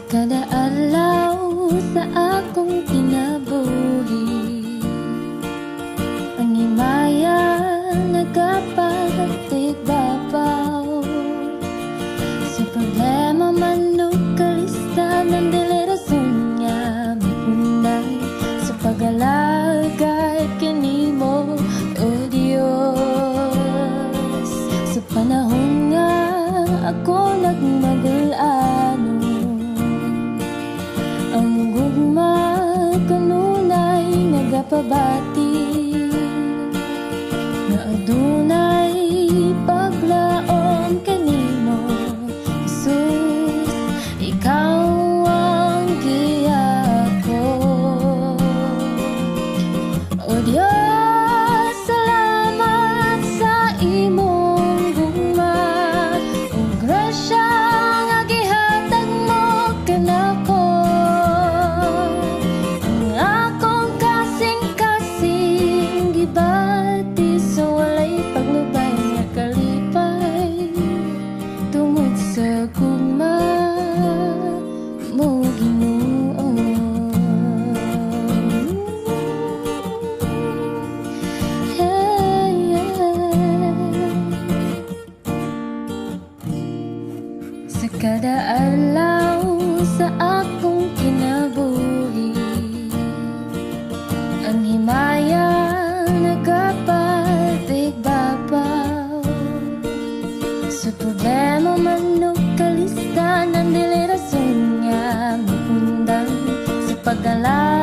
Kada adlaw sa akong kinabuhi, ang himaya nagapahatig babaw. Sa problema man o kalista ng dilirason niya mapunday sa pag-alagay kinimo, o Diyos. Sa panahon nga ako nagmagulano, ang gugma kanunay nagapabati na adunay paglaom kanimo, Jesus. Ikaw ang giya ko, o Diyos. Salamat sa imong gugma o grasya nga gihatag mo kanako. Ang akong kasing-kasing gibati sa walay paglubay nga kalipay, tungod sa gugma mo, Ginoo. Hey, yeah. Sa kada adlaw sa akong kinabuhi, ang himaya nagapatig babaw. Sa problema man o kalista ng dilirason niya mapundang sa pag-alala